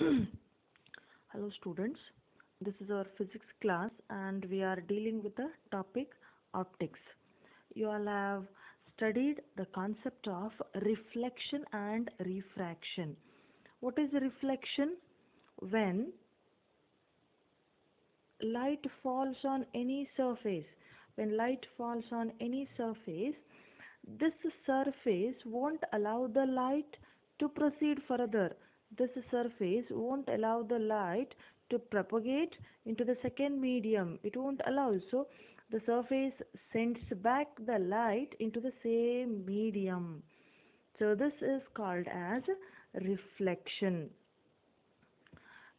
Hello students, this is our physics class and we are dealing with the topic optics. You all have studied the concept of reflection and refraction. What is reflection? When light falls on any surface, when light falls on any surface, this surface won't allow the light to proceed further. This surface won't allow the light to propagate into the second medium. It won't allow. So the surface sends back the light into the same medium. So this is called as reflection.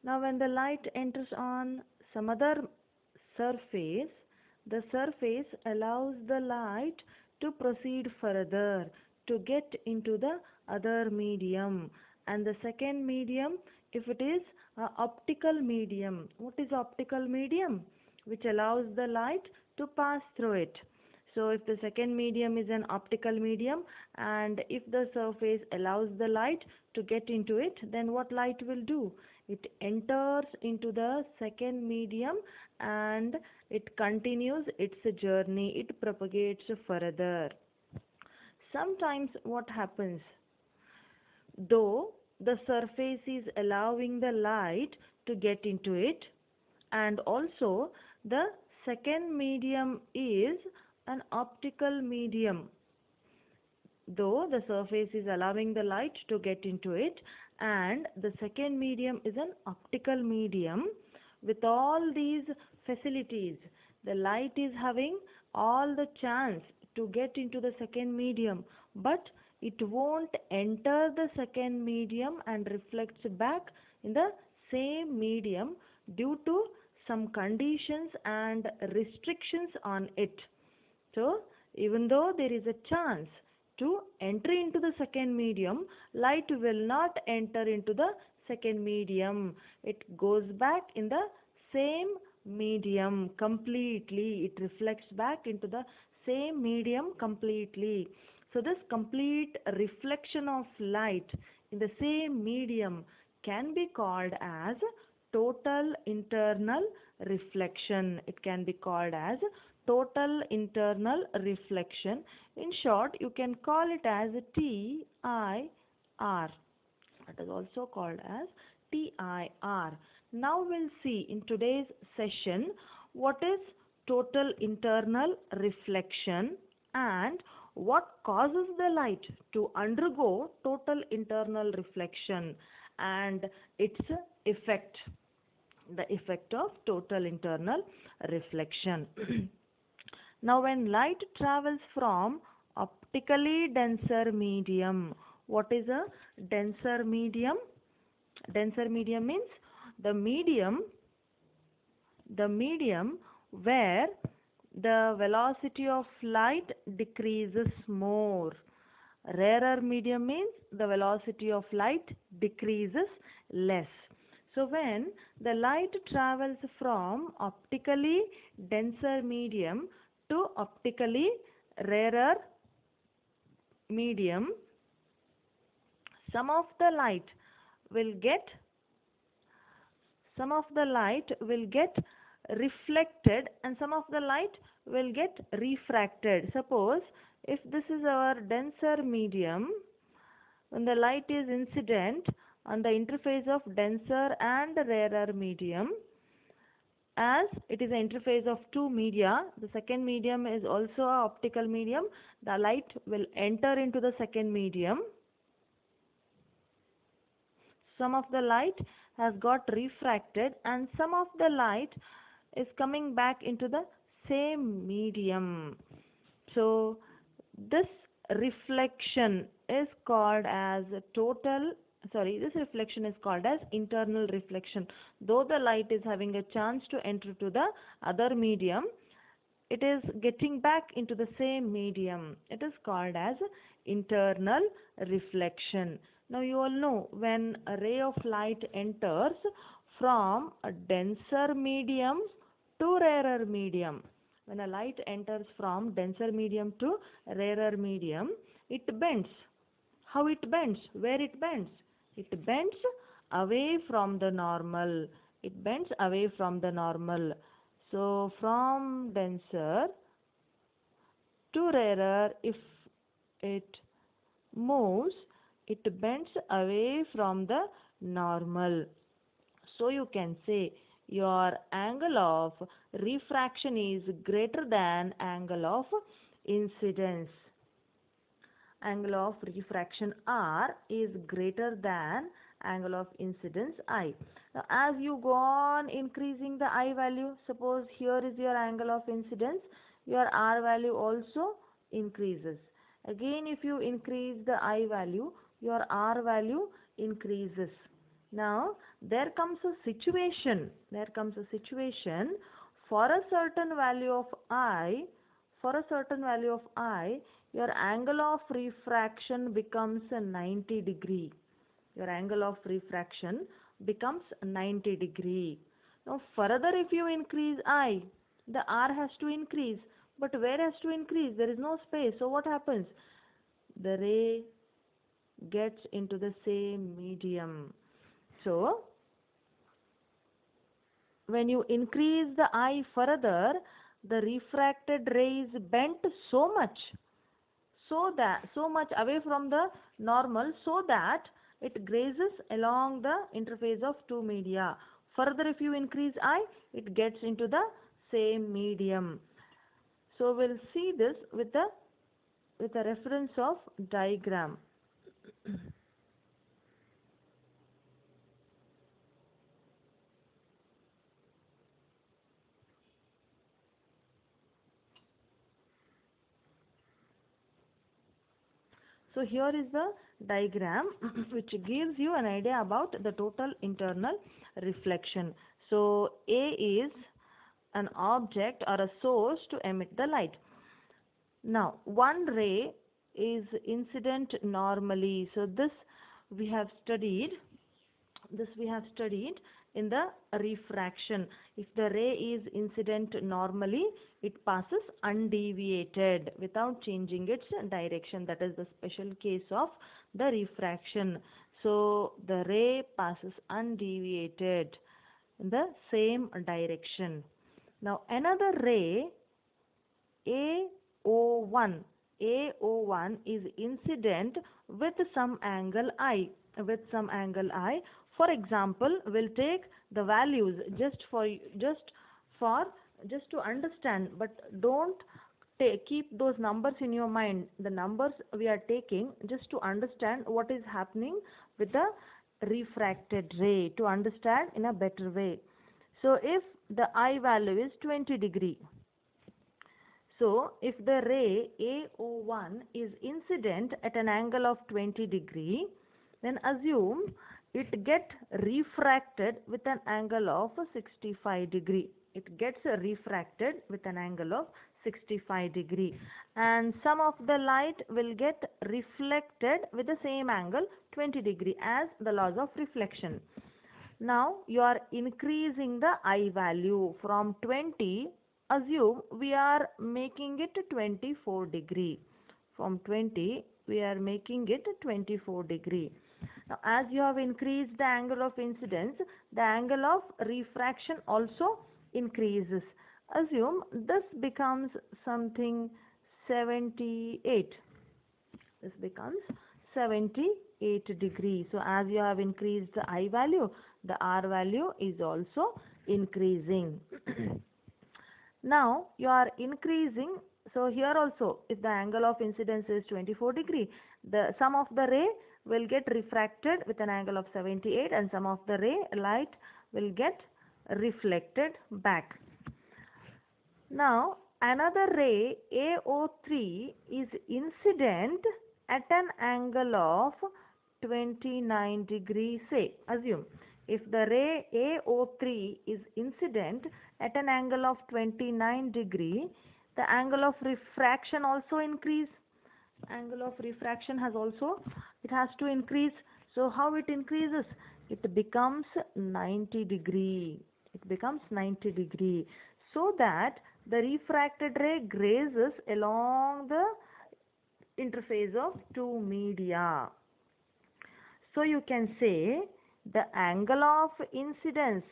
Now when the light enters on some other surface, the surface allows the light to proceed further, to get into the other medium. And the second medium, if it is a optical medium. What is optical medium? Which allows the light to pass through it. So if the second medium is an optical medium and if the surface allows the light to get into it, then what light will do? It enters into the second medium and it continues its journey, it propagates further. Sometimes what happens, though the surface is allowing the light to get into it, and also the second medium is an optical medium, though the surface is allowing the light to get into it and the second medium is an optical medium. With all these facilities, the light is having all the chance to get into the second medium, but it won't enter the second medium and reflects back in the same medium due to some conditions and restrictions on it. So even though there is a chance to enter into the second medium, light will not enter into the second medium. It goes back in the same medium completely. It reflects back into the same medium completely. So this complete reflection of light in the same medium can be called as total internal reflection. It can be called as total internal reflection. In short, you can call it as TIR. It is also called as TIR. Now we'll see in today's session what is total internal reflection and what causes the light to undergo total internal reflection and its effect, the effect of total internal reflection. Now when light travels from optically denser medium, what is a denser medium? Denser medium means the medium where the velocity of light decreases more. Rarer medium means the velocity of light decreases less. So when the light travels from optically denser medium to optically rarer medium, some of the light will get reflected and some of the light will get refracted. Suppose if this is our denser medium, when the light is incident on the interface of denser and rarer medium, as it is an interface of two media, the second medium is also an optical medium, the light will enter into the second medium. Some of the light has got refracted and some of the light is coming back into the same medium. So this reflection is called as this reflection is called as internal reflection. Though the light is having a chance to enter to the other medium, it is getting back into the same medium. It is called as internal reflection. Now you all know when a ray of light enters from a denser medium to rarer medium, when a light enters from denser medium to rarer medium, it bends. How it bends? Where it bends? It bends away from the normal. It bends away from the normal. So from denser to rarer, if it moves, it bends away from the normal. So you can say your angle of refraction is greater than angle of incidence. Angle of refraction R is greater than angle of incidence I. Now as you go on increasing the I value, suppose here is your angle of incidence, your R value also increases. Again if you increase the I value, your R value increases. Now there comes a situation, for a certain value of I, your angle of refraction becomes 90 degree. Your angle of refraction becomes 90 degree. Now further if you increase I, the R has to increase. But where has to increase? There is no space. So what happens? The ray gets into the same medium. So when you increase the I further, the refracted ray is bent so much away from the normal, so that it grazes along the interface of two media. Further if you increase I, it gets into the same medium. So we'll see this with a reference of diagram. So here is the diagram which gives you an idea about the total internal reflection. So A is an object or a source to emit the light. Now one ray is incident normally. So this we have studied in the refraction. If the ray is incident normally, it passes undeviated without changing its direction. That is the special case of the refraction. So the ray passes undeviated in the same direction. Now another ray, AO1 is incident with some angle I. For example, we'll take the values just to understand, but don't keep those numbers in your mind. The numbers we are taking just to understand what is happening with the refracted ray, to understand in a better way. So if the I value is 20 degree, so if the ray AO1 is incident at an angle of 20 degree, then assume it gets refracted with an angle of 65 degree. It gets refracted with an angle of 65 degree, and some of the light will get reflected with the same angle 20 degree as the laws of reflection. Now you are increasing the I value from 20. Assume we are making it 24 degree. From 20 we are making it 24 degree. Now as you have increased the angle of incidence, the angle of refraction also increases. Assume this becomes something 78. This becomes 78 degree. So as you have increased the I value, the R value is also increasing. Now you are increasing. So here also, if the angle of incidence is 24 degree, the some of the ray will get refracted with an angle of 78, and some of the ray light will get reflected back. Now another ray AO3 is incident at an angle of 29 degree, say. Assume if the ray AO3 is incident at an angle of 29 degree, the angle of refraction also increase. Angle of refraction has to increase. So how it increases? It becomes 90 degree. So that the refracted ray grazes along the interface of two media. So you can say the angle of incidence,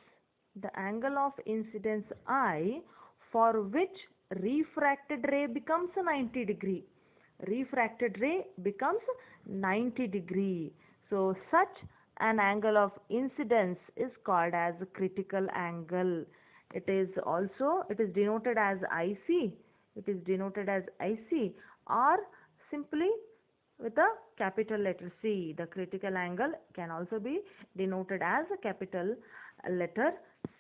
I, for which refracted ray becomes 90 degree. Refracted ray becomes 90 degree. So such an angle of incidence is called as critical angle. It is denoted as IC. It is denoted as IC, or simply with a capital letter C. The critical angle can also be denoted as a capital letter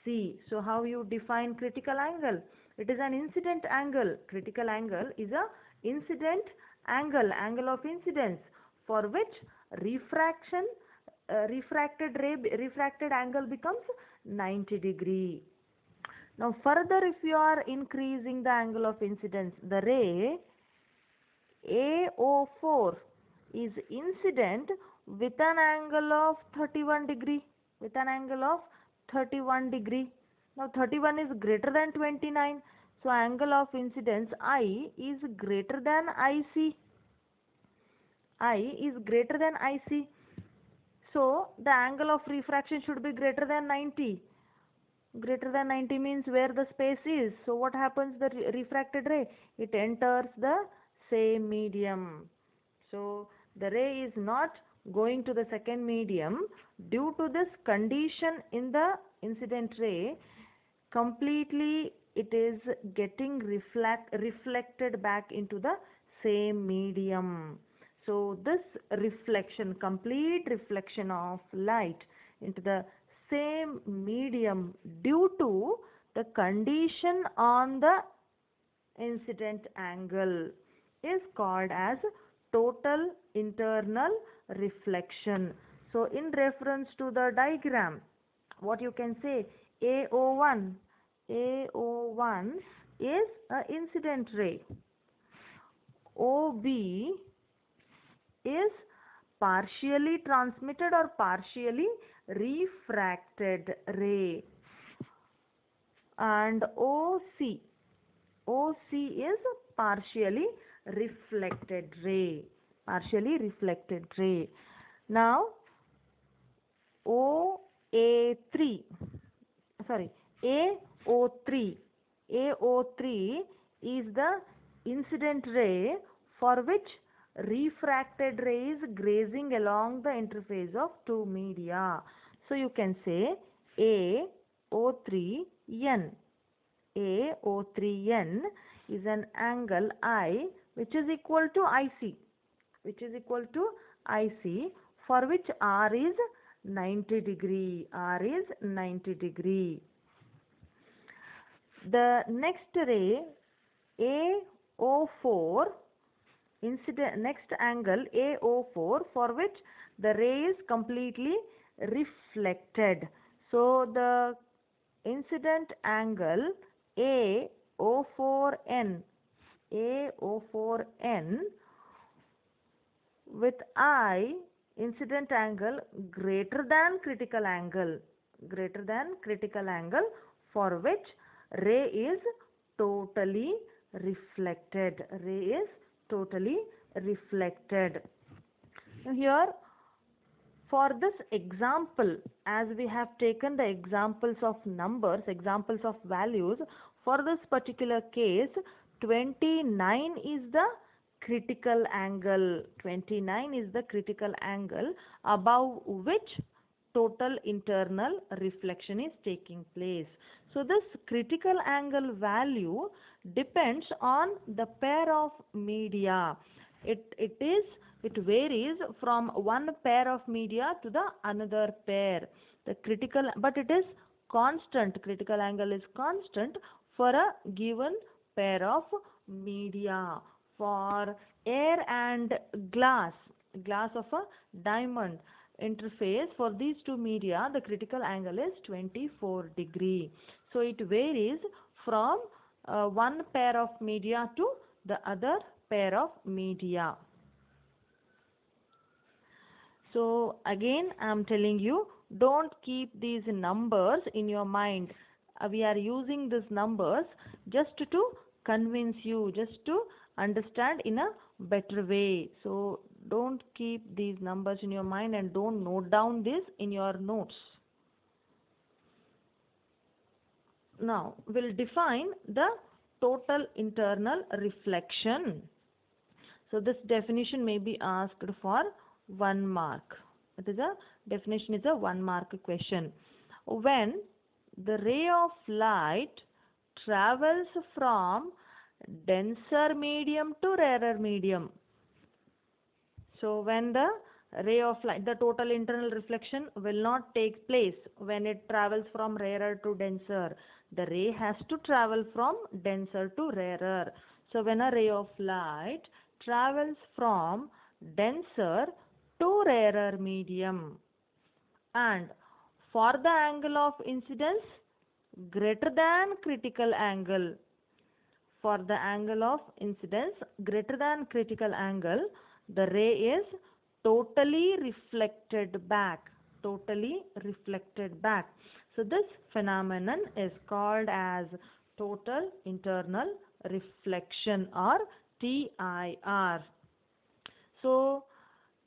C. So how you define critical angle? It is an incident angle. Critical angle is a incident angle of incidence, for which refracted angle becomes 90 degree. Now further, if you are increasing the angle of incidence, the ray AO4 is incident with an angle of 31 degree. Now 31 is greater than 29. So angle of incidence I is greater than IC. So the angle of refraction should be greater than 90. Greater than 90 means where the space is. So what happens? The refracted ray, it enters the same medium. So the ray is not going to the second medium. Due to this condition in the incident ray, completely it is getting reflected back into the same medium. So this reflection, complete reflection of light into the same medium due to the condition on the incident angle is called as total internal reflection. So in reference to the diagram, what you can say, AO1 is an incident ray. OB is partially transmitted or partially refracted ray, and OC is partially reflected ray. Now AO3 is the incident ray for which refracted ray is grazing along the interface of two media. So you can say AO3N. AO3N is an angle I which is equal to IC, for which R is 90 degree. The next ray AO4, next angle AO4, for which the ray is completely reflected. So the incident angle AO4N with I, incident angle greater than critical angle, for which ray is totally reflected. Now here, for this example, as we have taken the examples of numbers, examples of values, for this particular case, 29 is the critical angle. Above which total internal reflection is taking place. So this critical angle value depends on the pair of media. It varies from one pair of media to the another pair. But it is constant. Critical angle is constant for a given pair of media. For air and glass of a diamond interface, for these two media, the critical angle is 24 degree. So it varies from one pair of media to the other pair of media. So again, I am telling you, don't keep these numbers in your mind. We are using these numbers just to convince you, just to understand in a better way. So Don't keep these numbers in your mind and don't note down this in your notes. Now, we'll define the total internal reflection. So this definition may be asked for 1 mark. It is a definition is a 1 mark question. When the ray of light travels from denser medium to rarer medium. So when the ray of light, the total internal reflection will not take place when it travels from rarer to denser. The ray has to travel from denser to rarer. So when a ray of light travels from denser to rarer medium, and for the angle of incidence greater than critical angle, for the angle of incidence greater than critical angle, the ray is totally reflected back. Totally reflected back. So this phenomenon is called as total internal reflection, or TIR. So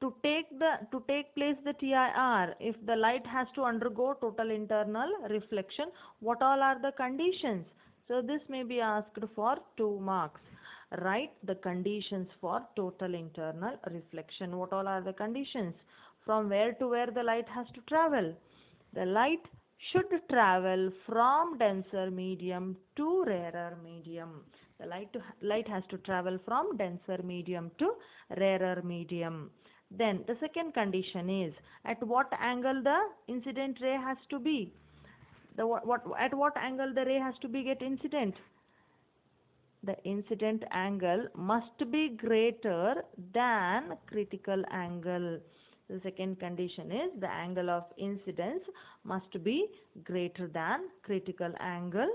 to take place the TIR, if the light has to undergo total internal reflection, what all are the conditions? So this may be asked for 2 marks. Write the conditions for total internal reflection. What all are the conditions? From where to where the light has to travel? The light should travel from denser medium to rarer medium. The light has to travel from denser medium to rarer medium. Then the second condition is, at what angle the incident ray has to be? At what angle the ray has to be get incident? The incident angle must be greater than critical angle. The second condition is the angle of incidence must be greater than critical angle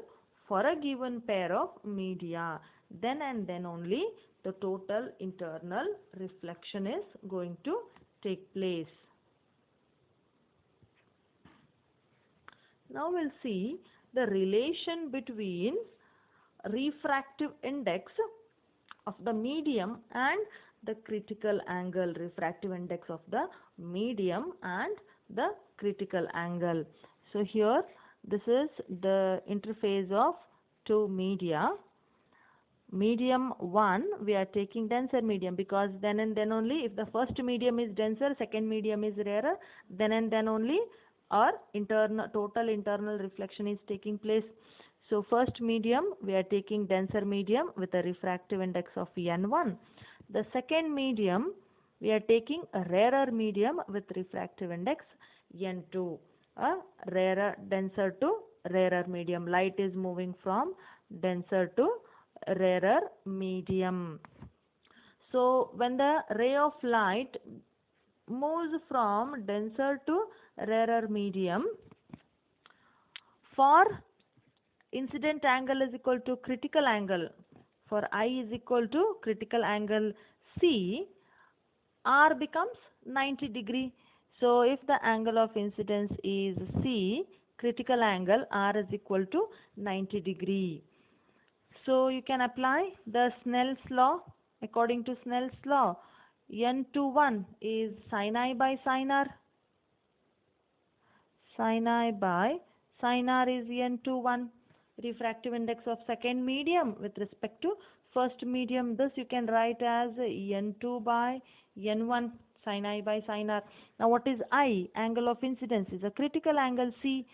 for a given pair of media. Then and then only the total internal reflection is going to take place. Now we'll see the relation between refractive index of the medium and the critical angle. Refractive index of the medium and the critical angle. So here this is the interface of 2 media. Medium 1 we are taking denser medium, because then and then only, if the first medium is denser, second medium is rarer, then and then only our total internal reflection is taking place. So first medium we are taking denser medium with a refractive index of N1. The second medium we are taking a rarer medium with refractive index N2. A rarer, denser to rarer medium. Light is moving from denser to rarer medium. So when the ray of light moves from denser to rarer medium, for incident angle is equal to critical angle, for I is equal to critical angle C, R becomes 90 degree. So if the angle of incidence is C, critical angle R is equal to 90 degree. So you can apply the Snell's law. According to Snell's law, N21 is sin I by sin R. Sin I by sin R is N21. Refractive index of second medium with respect to first medium. This you can write as N2 by N1, sin I by sin R. Now what is I? Angle of incidence is a critical angle C.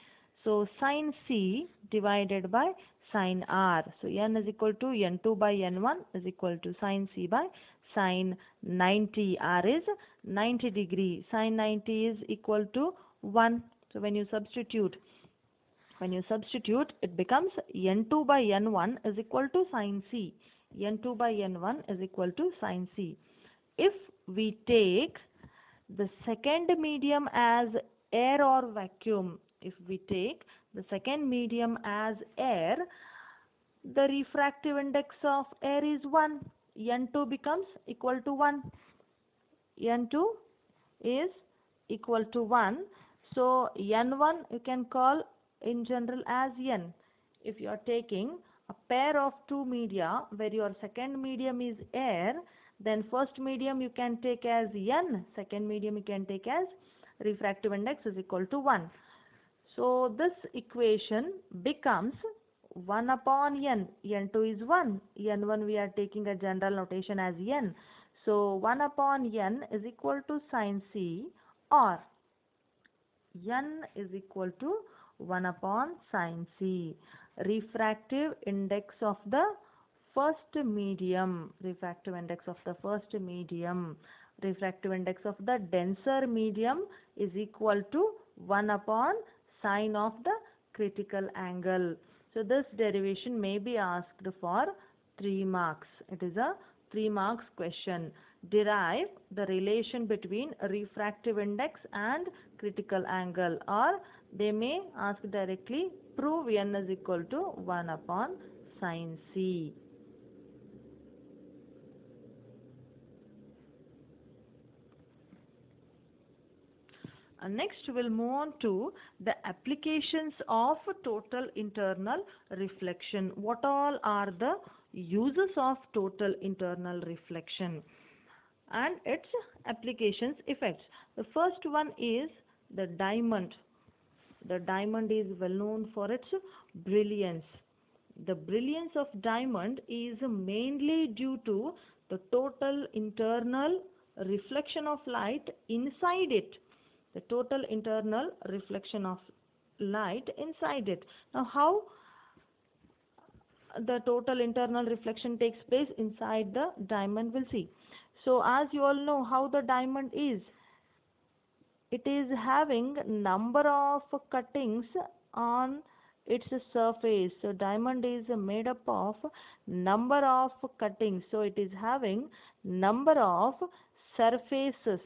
So sin C divided by sin R. So N is equal to N2 by N1 is equal to sin C by sin 90. R is 90 degree. Sin 90 is equal to 1. So when you substitute, it becomes N2 by N1 is equal to sin C. N2 by N1 is equal to sin C. If we take the second medium as air or vacuum, if we take the second medium as air, the refractive index of air is 1. N2 becomes equal to 1. N2 is equal to 1. So N1 you can call in general as N. If you are taking a pair of 2 media where your second medium is air, then first medium you can take as n, second medium you can take as refractive index is equal to 1. So this equation becomes 1 upon n. n2 is 1. n1 we are taking a general notation as n. So 1 upon n is equal to sin c, or n is equal to 1 upon sin c. Refractive index of the first medium. Refractive index of the first medium. Refractive index of the denser medium is equal to 1 upon sine of the critical angle. So this derivation may be asked for 3 marks. It is a 3 marks question. Derive the relation between refractive index and critical angle, or they may ask directly prove n is equal to 1 upon sine c. Next we'll move on to the applications of total internal reflection. What all are the uses of total internal reflection and its applications effects? The first one is the diamond. The diamond is well known for its brilliance. The brilliance of diamond is mainly due to the total internal reflection of light inside it. The total internal reflection of light inside it. Now how the total internal reflection takes place inside the diamond, we'll see. So as you all know how the diamond is, it is having number of cuttings on its surface. So diamond is made up of number of cuttings. So it is having number of surfaces.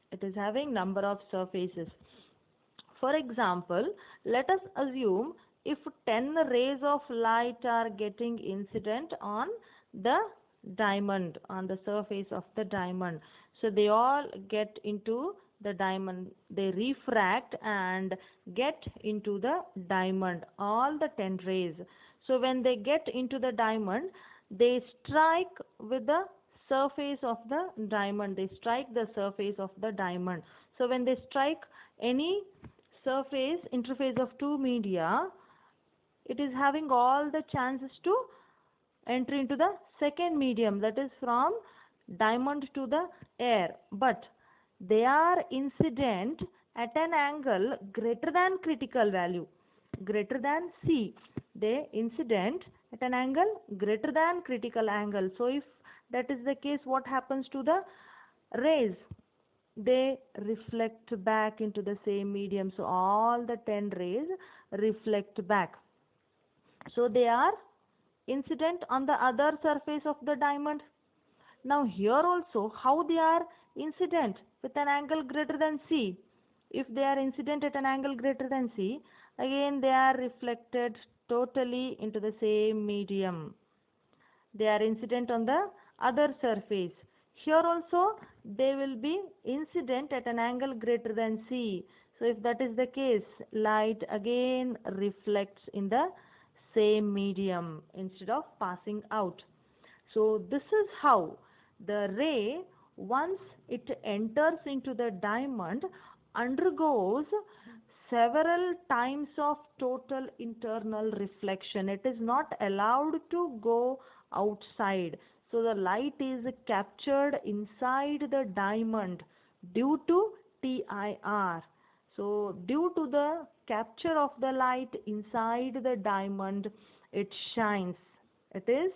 It is having number of surfaces. For example, let us assume if 10 rays of light are getting incident on the diamond, on the surface of the diamond. So they all get into the diamond, they refract and get into the diamond, all the 10 rays. So when they get into the diamond, they strike with the surface of the diamond, they strike the surface of the diamond. So when they strike any surface interface of two media, it is having all the chances to enter into the second medium, that is from diamond to the air, but they are incident at an angle greater than critical value, greater than c. They incident at an angle greater than critical angle. So if that is the case, what happens to the rays? They reflect back into the same medium. So all the 10 rays reflect back. So they are incident on the other surface of the diamond. Now here also how they are incident with an angle greater than c. If they are incident at an angle greater than c, again they are reflected totally into the same medium. They are incident on the other surface. Here also they will be incident at an angle greater than c. So if that is the case, light again reflects in the same medium instead of passing out. So this is how the ray, once it enters into the diamond, undergoes several times of total internal reflection. It is not allowed to go outside. So the light is captured inside the diamond due to TIR. So due to the capture of the light inside the diamond, it shines. It is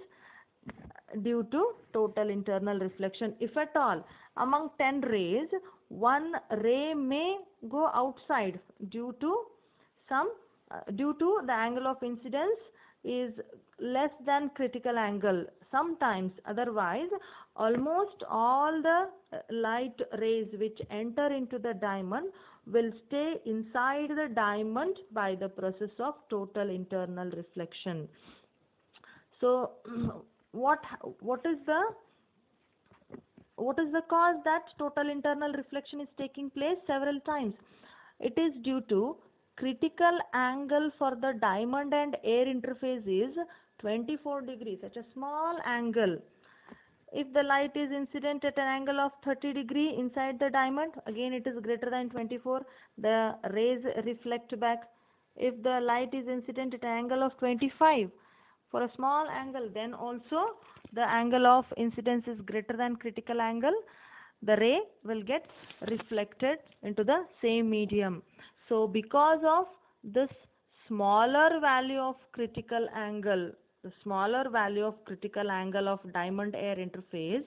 due to total internal reflection. If at all among 10 rays, one ray may go outside due to the angle of incidence is less than critical angle sometimes. Otherwise almost all the light rays which enter into the diamond will stay inside the diamond by the process of total internal reflection. So what is the cause that total internal reflection is taking place several times? It is due to critical angle for the diamond and air interface is 24 degrees, such a small angle. If the light is incident at an angle of 30 degree inside the diamond, again it is greater than 24, the rays reflect back. If the light is incident at an angle of 25, for a small angle, then also the angle of incidence is greater than critical angle. The ray will get reflected into the same medium. So because of this smaller value of critical angle, the smaller value of critical angle of diamond air interface,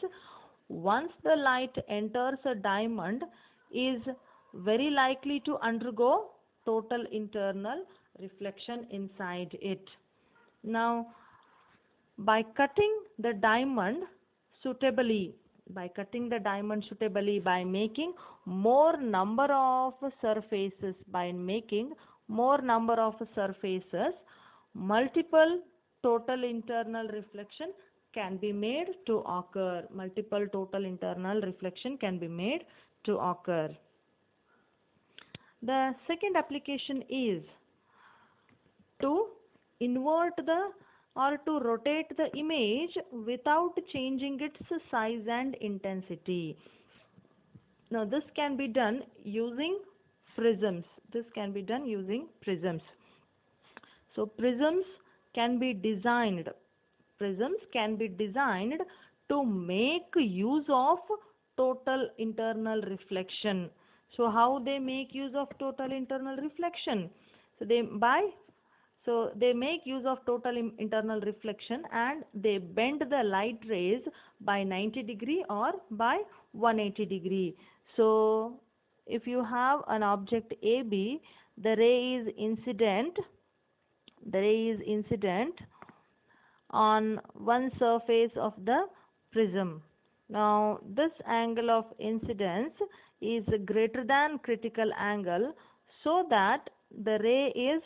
once the light enters a diamond, is very likely to undergo total internal reflection inside it. Now, by cutting the diamond suitably, by making more number of surfaces, multiple total internal reflection can be made to occur. The second application is to invert or to rotate the image without changing its size and intensity. Now this can be done using prisms. So prisms can be designed to make use of total internal reflection. So how they make use of total internal reflection? So they make use of total internal reflection, and they bend the light rays by 90 degree or by 180 degree. So if you have an object AB, the ray is incident on one surface of the prism. Now this angle of incidence is greater than critical angle, so that the ray is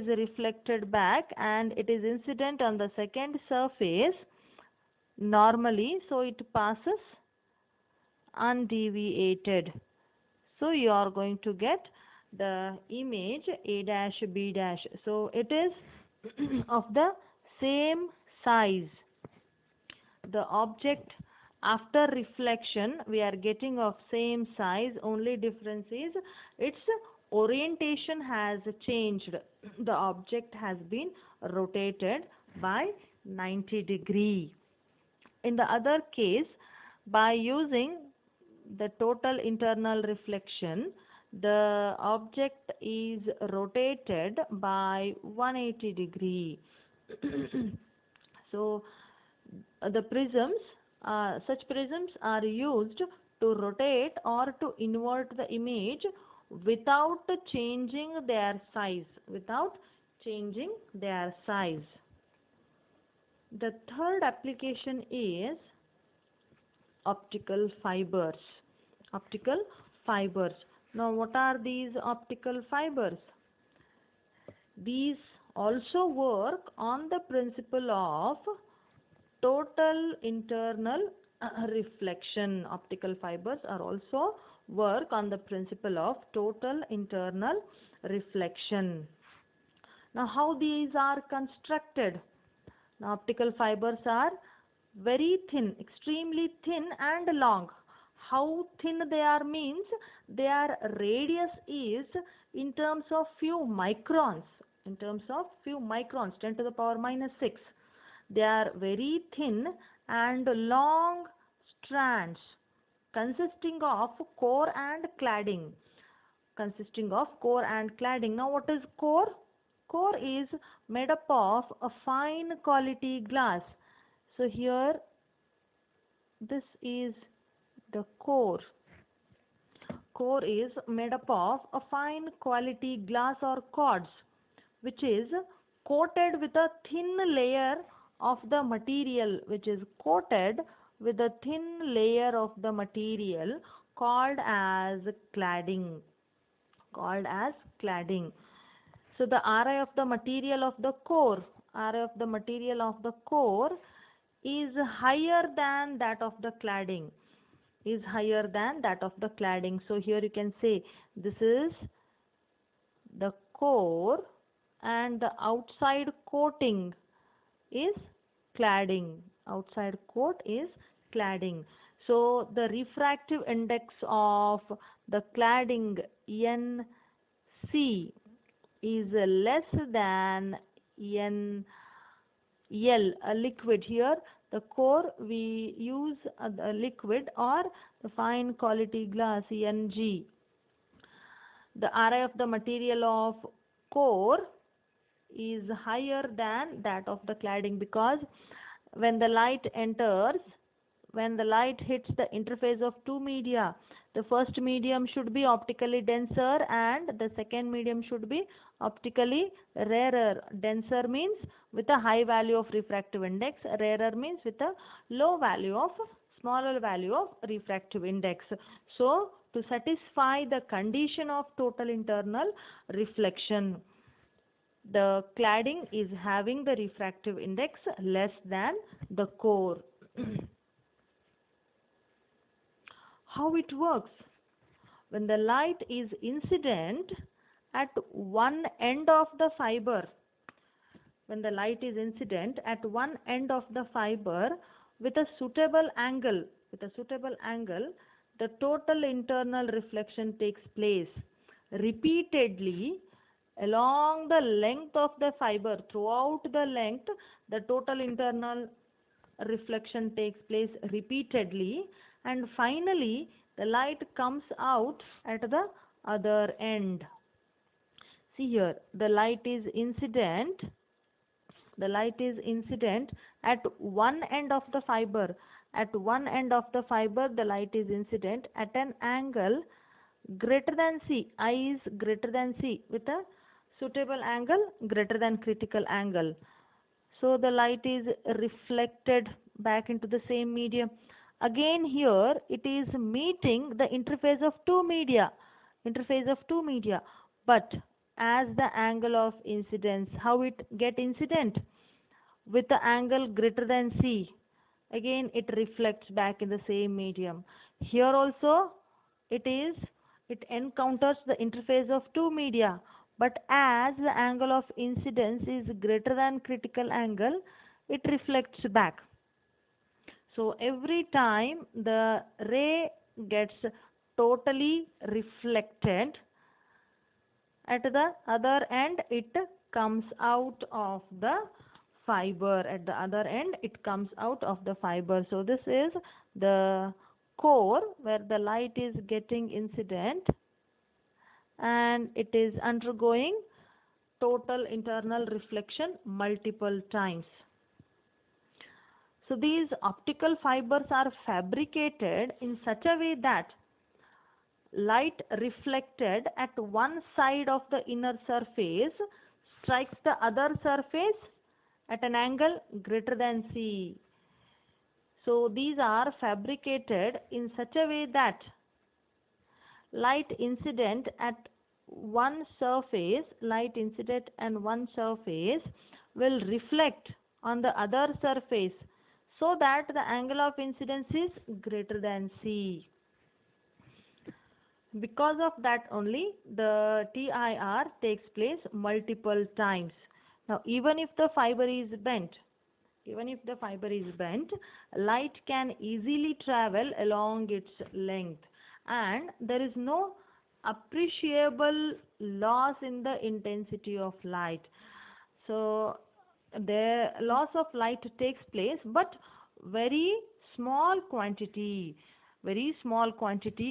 reflected back and it is incident on the second surface normally, so it passes undeviated. So you are going to get the image A dash B dash. So it is of the same size. The object after reflection we are getting of same size, only difference is its orientation has changed. The object has been rotated by 90 degree. In the other case, by using the total internal reflection, the object is rotated by 180 degree. So the such prisms are used to rotate or to invert the image without changing their size. The third application is optical fibers. Now what are these optical fibers? These also work on the principle of total internal reflection. Optical fibers are also work on the principle of total internal reflection. Now how these are constructed? Now optical fibers are very thin, extremely thin and long. How thin they are means their radius is in terms of few microns, 10 to the power minus 6. They are very thin and long strands consisting of core and cladding. Now what is core? Core is made up of a fine quality glass. So here this is the core. Core is made up of a fine quality glass or quartz, which is coated with a thin layer of the material, called as cladding. So the Ri of the material of the core is higher than that of the cladding. So here you can say this is the core, and the outside coating is cladding. Outside coat is cladding. So the refractive index of the cladding NC is less than NL, a liquid. Here the core we use the liquid or the fine quality glass NG. The Ri of the material of core is higher than that of the cladding, because when the light enters, when the light hits the interface of two media, the first medium should be optically denser and the second medium should be optically rarer. Denser means with a high value of refractive index, rarer means with a low value of smaller value of refractive index. So to satisfy the condition of total internal reflection, the cladding is having the refractive index less than the core. How it works? When the light is incident at one end of the fiber, when the light is incident at one end of the fiber with a suitable angle, the total internal reflection takes place repeatedly along the length of the fiber. Throughout the length, the total internal reflection takes place repeatedly, and finally the light comes out at the other end. See here, the light is incident at one end of the fiber. At one end of the fiber, the light is incident at an angle greater than C. I is greater than C with a suitable angle greater than critical angle. So the light is reflected back into the same medium. Again here it is meeting the interface of two media. But as the angle of incidence, how it get incident? With the angle greater than C. Again it reflects back in the same medium. Here also it encounters the interface of two media, but as the angle of incidence is greater than critical angle, it reflects back. So every time the ray gets totally reflected, at the other end it comes out of the fiber. At the other end it comes out of the fiber. So this is the core where the light is getting incident and it is undergoing total internal reflection multiple times. So these optical fibers are fabricated in such a way that light reflected at one side of the inner surface strikes the other surface at an angle greater than C. So these are fabricated in such a way that light incident at one surface will reflect on the other surface, so that the angle of incidence is greater than C. Because of that only the TIR takes place multiple times. Now even if the fiber is bent, light can easily travel along its length and there is no appreciable loss in the intensity of light. So the loss of light takes place, but very small quantity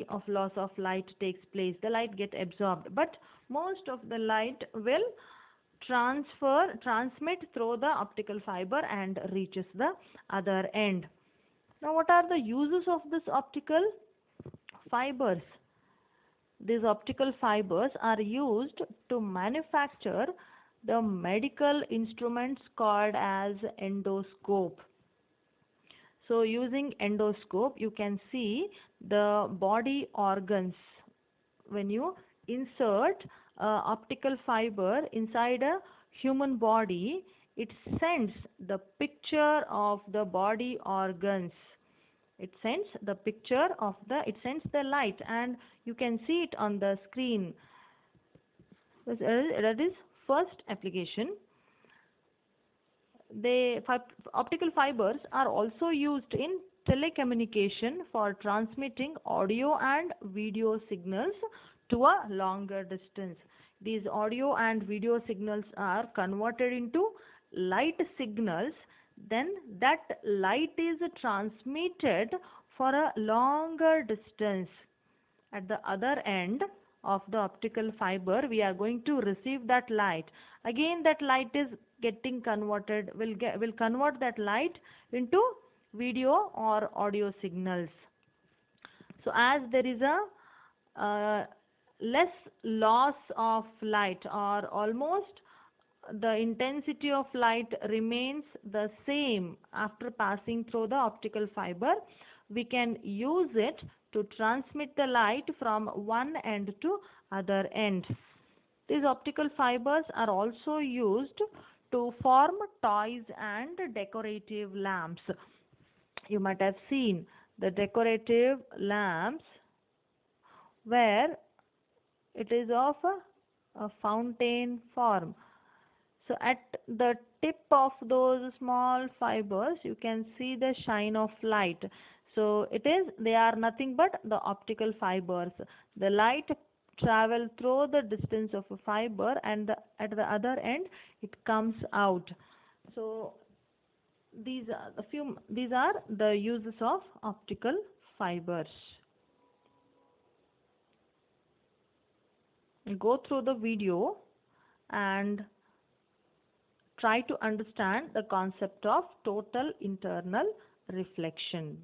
of loss of light takes place. The light get absorbed, but most of the light will transmit through the optical fiber and reaches the other end. Now what are the uses of this optical fibers? These optical fibers are used to manufacture the medical instruments called as endoscope. So using endoscope you can see the body organs. When you insert optical fiber inside a human body, it sends the picture of the body organs. It sends the light and you can see it on the screen. That is first application. optical fibers are also used in telecommunication for transmitting audio and video signals to a longer distance. These audio and video signals are converted into light signals. Then that light is transmitted for a longer distance. At the other end of the optical fiber, we are going to receive that light. Again, that light is getting converted, will convert that light into video or audio signals. So as there is a less loss of light, or almost the intensity of light remains the same after passing through the optical fiber, we can use it to transmit the light from one end to other end. These optical fibers are also used to form toys and decorative lamps. You might have seen the decorative lamps where it is of a fountain form. So at the tip of those small fibers, you can see the shine of light. So they are nothing but the optical fibers. The light travel through the distance of a fiber, and at the other end it comes out. So these are the uses of optical fibers. Go through the video and try to understand the concept of total internal reflection.